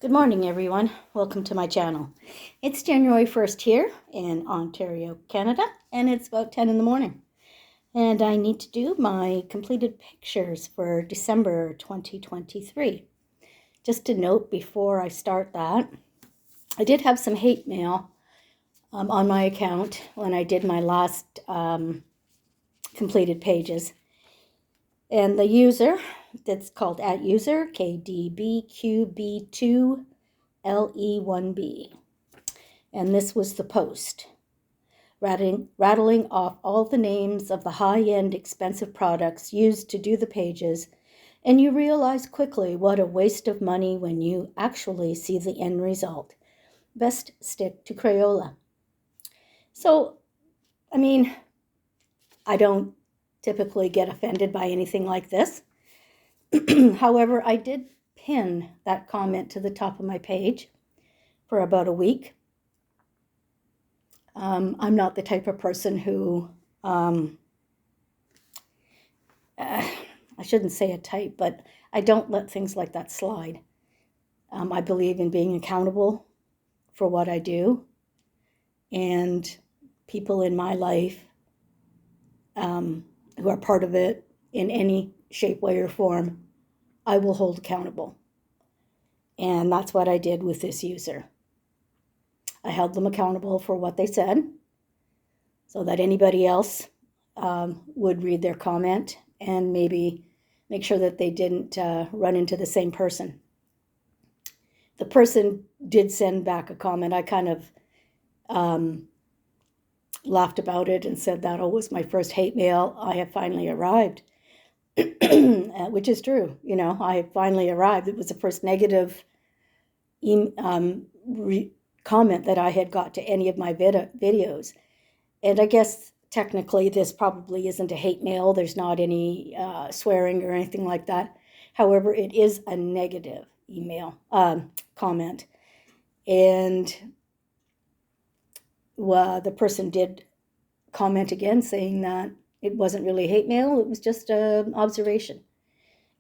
Good morning, everyone. Welcome to my channel. It's January 1st here in Ontario, Canada, and it's about 10 in the morning. And I need to do my completed pictures for December 2023. Just to note before I start that, I did have some hate mail on my account when I did my last completed pages. And the user, that's called @user KDBQB2LE1B. And this was the post, rattling off all the names of the high-end expensive products used to do the pages, and you realize quickly what a waste of money when you actually see the end result. Best stick to Crayola. So, I don't typically get offended by anything like this. However, I did pin that comment to the top of my page for about a week. I'm not the type of person who, I shouldn't say a type, but I don't let things like that slide. I believe in being accountable for what I do, and people in my life who are part of it in any shape, way, or form, I will hold accountable. And that's what I did with this user. I held them accountable for what they said so that anybody else would read their comment and maybe make sure that they didn't run into the same person. The person did send back a comment. I kind of laughed about it and said that, oh, was my first hate mail. I have finally arrived, which is true. You know, I have finally arrived. It was the first negative comment that I had got to any of my videos. And I guess technically this probably isn't a hate mail. There's not any swearing or anything like that. However, it is a negative email comment. And the person did comment again saying that it wasn't really hate mail. It was just an observation.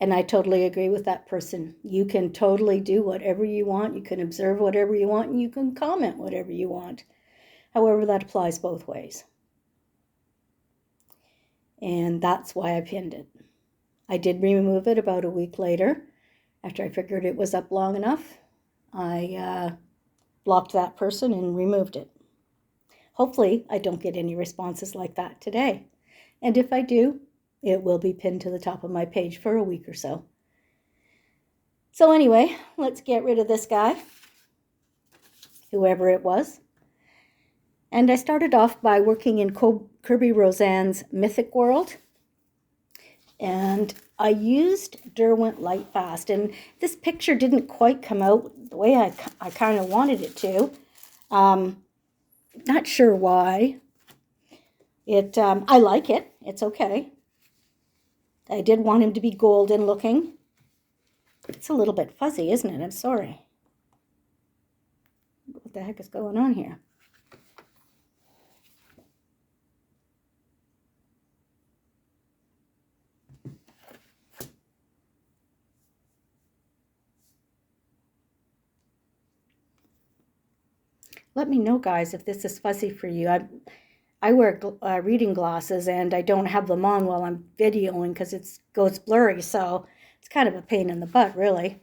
And I totally agree with that person. You can totally do whatever you want. You can observe whatever you want, and you can comment whatever you want. However, that applies both ways. And that's why I pinned it. I did remove it about a week later. After I figured it was up long enough, I blocked that person and removed it. Hopefully, I don't get any responses like that today. And if I do, it will be pinned to the top of my page for a week or so. So anyway, let's get rid of this guy, whoever it was. And I started off by working in Kirby Roseanne's Mythic World. And I used Derwent Lightfast. And this picture didn't quite come out the way I kind of wanted it to. Not sure why. I like it. It's okay. I did want him to be golden looking. It's a little bit fuzzy, isn't it? I'm sorry. What the heck is going on here? Let me know, guys, if this is fuzzy for you. I wear reading glasses, and I don't have them on while I'm videoing because it goes blurry, so it's kind of a pain in the butt, really.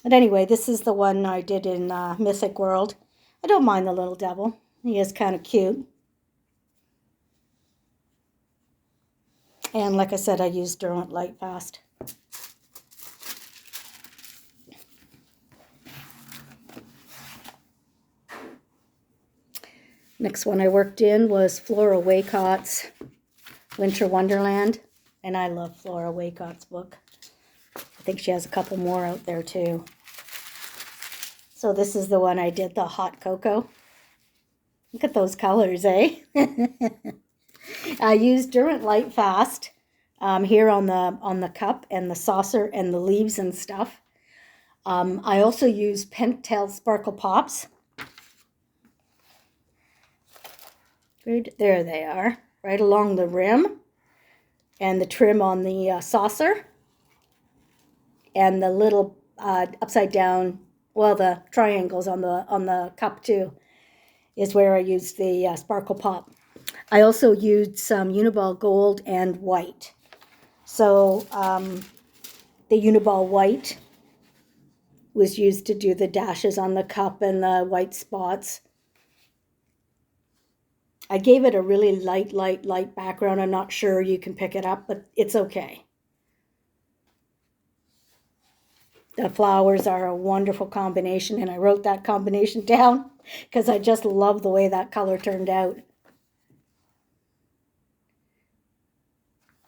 But anyway, this is the one I did in Mythic World. I don't mind the little devil. He is kind of cute. And like I said, I used Derwent Lightfast. Next one I worked in was Flora Waycott's Winter Wonderland. And I love Flora Waycott's book. I think she has a couple more out there too. So this is the one I did, the hot cocoa. Look at those colors, eh? I used Derwent Lightfast here on the cup and the saucer and the leaves and stuff. I also used Pentel Sparkle Pops. There they are, right along the rim, and the trim on the saucer, and the little upside down well, the triangles on the cup too, is where I used the Sparkle Pop. I also used some Uniball Gold and White. So the Uniball White was used to do the dashes on the cup and the white spots. I gave it a really light background. I'm not sure you can pick it up, but it's okay. The flowers are a wonderful combination, and I wrote that combination down because I just love the way that color turned out.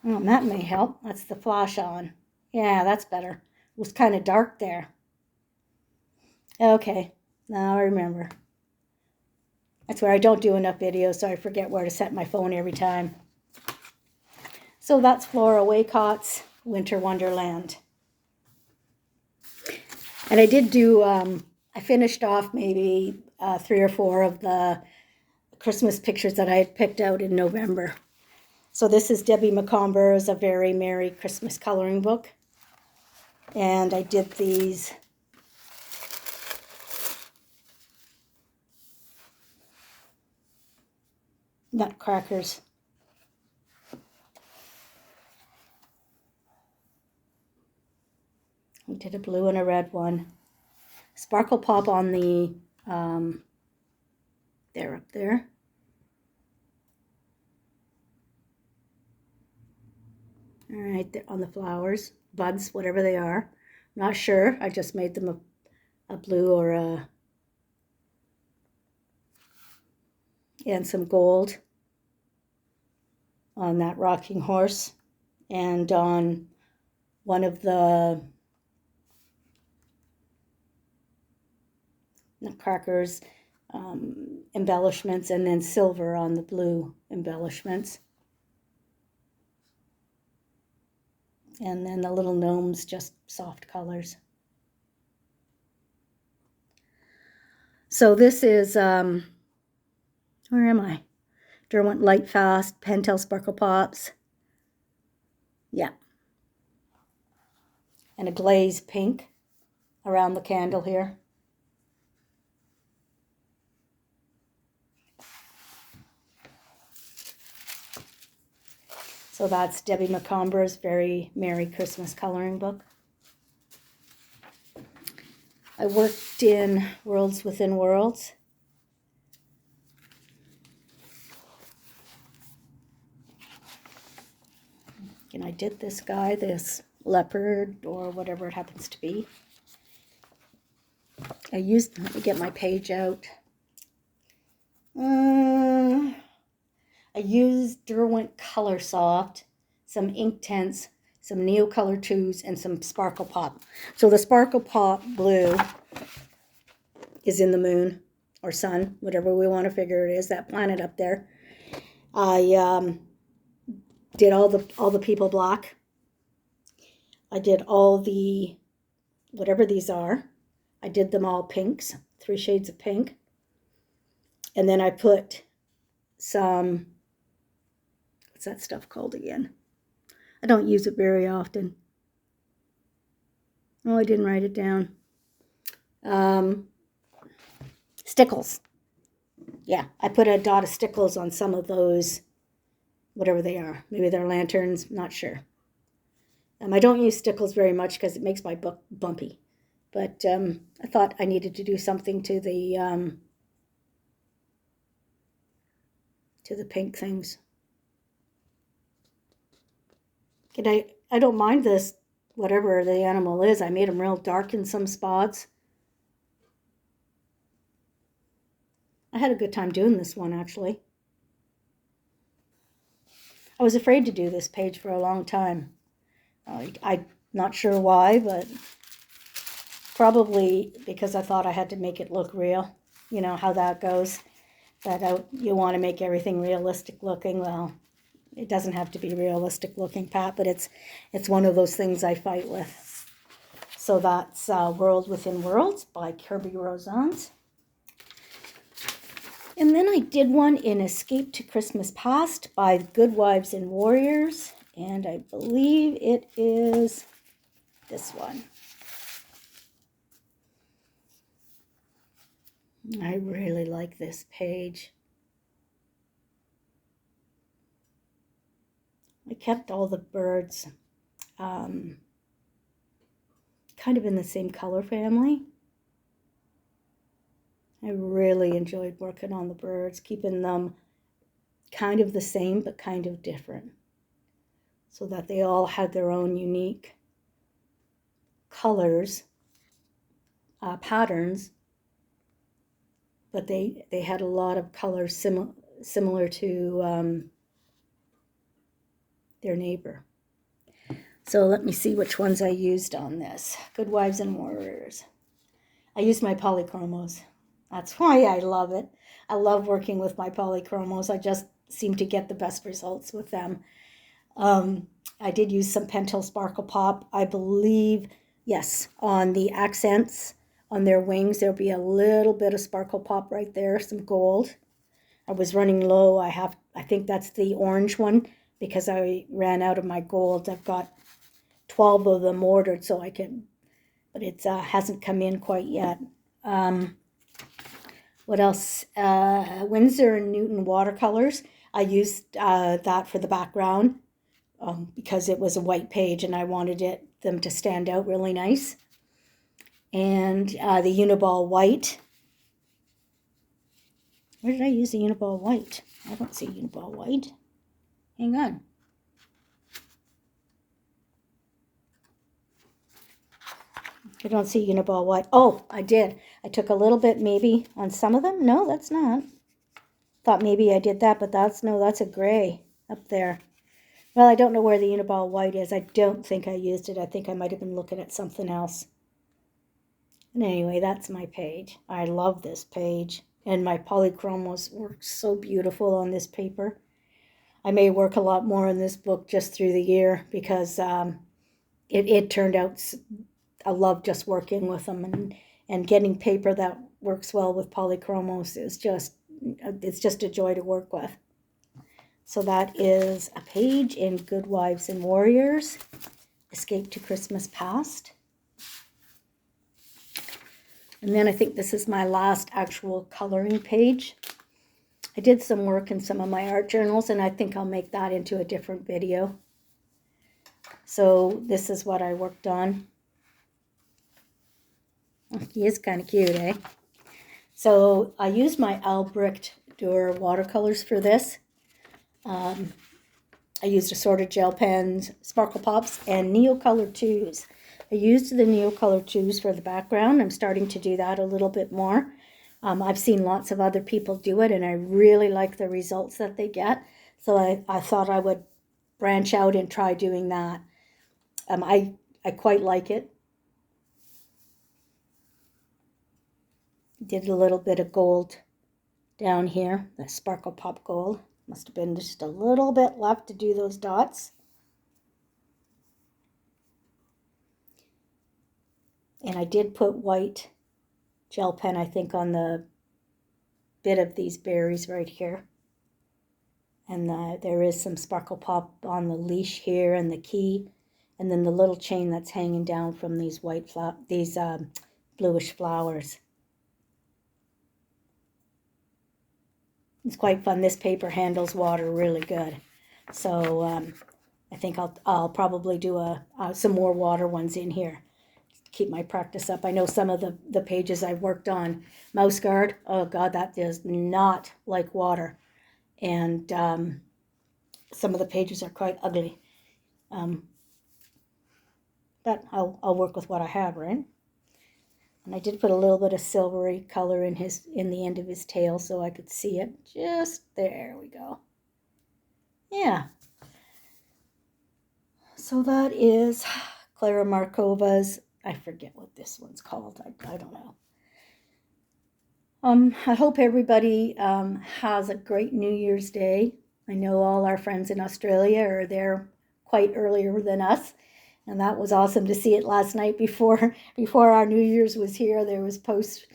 Oh, that may help. That's the flash on. Yeah, that's better. It was kind of dark there. Okay, now I remember. That's where I don't do enough videos, so I forget where to set my phone every time. So that's Flora Waycott's Winter Wonderland. And I did do, I finished off maybe 3 or 4 of the Christmas pictures that I had picked out in November. So this is Debbie McComber's A Very Merry Christmas Coloring Book. And I did these nutcrackers. We did a blue and a red one. Sparkle Pop on the, they're up there. All right, they're on the flowers, buds, whatever they are. Not sure. I just made them a blue or a, and some gold on that rocking horse, and on one of the nutcrackers embellishments, and then silver on the blue embellishments. And then the little gnomes, just soft colors. So this is, where am I? Derwent Light Fast, Pentel Sparkle Pops. Yeah. And a glaze pink around the candle here. So that's Debbie McComber's Very Merry Christmas Coloring Book. I worked in Worlds Within Worlds. And I did this guy, this leopard, or whatever it happens to be. I used, let me get my page out. I used Derwent Color Soft, some Inktense, some Neocolor 2s, and some Sparkle Pop. So the Sparkle Pop blue is in the moon or sun, whatever we want to figure it is, that planet up there. I did all the people black. I did all the, whatever these are, I did them all pinks, 3 shades of pink. And then I put some, what's that stuff called again? I don't use it very often. Oh, I didn't write it down. Stickles. Yeah, I put a dot of stickles on some of those, whatever they are. Maybe they're lanterns, not sure. I don't use stickles very much because it makes my book bumpy. But I thought I needed to do something to the pink things. And I don't mind this, whatever the animal is. I made them real dark in some spots. I had a good time doing this one, actually. I was afraid to do this page for a long time. I'm not sure why, but probably because I thought I had to make it look real. You know how that goes. That you want to make everything realistic looking. Well, it doesn't have to be realistic looking, Pat, but it's one of those things I fight with. So that's World Within Worlds by Kirby Rosans. And then I did one in Escape to Christmas Past by Good Wives and Warriors. And I believe it is this one. I really like this page. I kept all the birds kind of in the same color family. I really enjoyed working on the birds, keeping them kind of the same but kind of different, so that they all had their own unique colors, patterns, but they had a lot of colors similar to their neighbor. So let me see which ones I used on this. Good Wives and Warriors. I used my polychromos. That's why I love it. I love working with my polychromos. I just seem to get the best results with them. I did use some Pentel Sparkle Pop. I believe, yes, on the accents on their wings, there'll be a little bit of Sparkle Pop right there, some gold. I was running low. I think that's the orange one because I ran out of my gold. I've got 12 of them ordered so I can, but it hasn't come in quite yet. What else? Winsor and Newton watercolors. I used that for the background because it was a white page and I wanted them to stand out really nice. And the Uniball white. Where did I use the Uniball white? I don't see Uniball white. Hang on. I don't see Uniball white. Oh, I did. I took a little bit maybe on some of them. No, that's not. Thought maybe I did that, but that's a gray up there. Well, I don't know where the Uniball white is. I don't think I used it. I think I might have been looking at something else. And anyway, that's my page. I love this page. And my polychromos work so beautiful on this paper. I may work a lot more on this book just through the year because it turned out, I love just working with them and getting paper that works well with polychromos is it's just a joy to work with. So that is a page in Good Wives and Warriors, Escape to Christmas Past. And then I think this is my last actual coloring page. I did some work in some of my art journals, and I think I'll make that into a different video. So this is what I worked on. He is kind of cute, eh? So I used my Albrecht Dürer watercolors for this. I used assorted gel pens, Sparkle Pops, and Neocolor 2s. I used the Neocolor 2s for the background. I'm starting to do that a little bit more. I've seen lots of other people do it, and I really like the results that they get. So I thought I would branch out and try doing that. I quite like it. Did a little bit of gold down here, the Sparkle Pop gold. Must have been just a little bit left to do those dots. And I did put white gel pen, I think, on the bit of these berries right here. And there is some Sparkle Pop on the leash here and the key. And then the little chain that's hanging down from these bluish flowers. It's quite fun. This paper handles water really good. So I think I'll probably do some more water ones in here. Keep my practice up. I know some of the pages I've worked on. Mouse Guard, oh God, that does not like water. And some of the pages are quite ugly. But I'll work with what I have, right? And I did put a little bit of silvery color in the end of his tail so I could see it. Just there we go. Yeah. So that is Clara Markova's, I forget what this one's called. I don't know. I hope everybody has a great New Year's Day. I know all our friends in Australia are there quite earlier than us. And that was awesome to see it last night before our New Year's was here. There was posts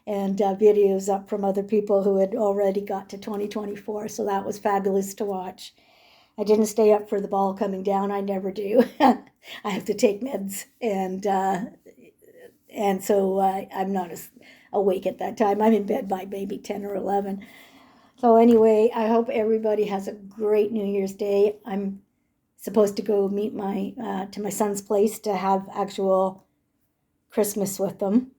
and videos up from other people who had already got to 2024. So that was fabulous to watch. I didn't stay up for the ball coming down. I never do. I have to take meds. And And so I'm not as awake at that time. I'm in bed by maybe 10 or 11. So anyway, I hope everybody has a great New Year's Day. I'm supposed to go meet to my son's place to have actual Christmas with them.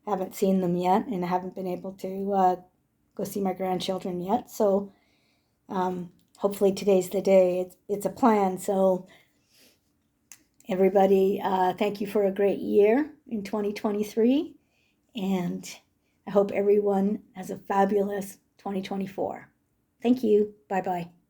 Haven't seen them yet, and I haven't been able to go see my grandchildren yet. So hopefully today's the day. It's a plan. So everybody, thank you for a great year in 2023, and I hope everyone has a fabulous 2024. Thank you. Bye-bye.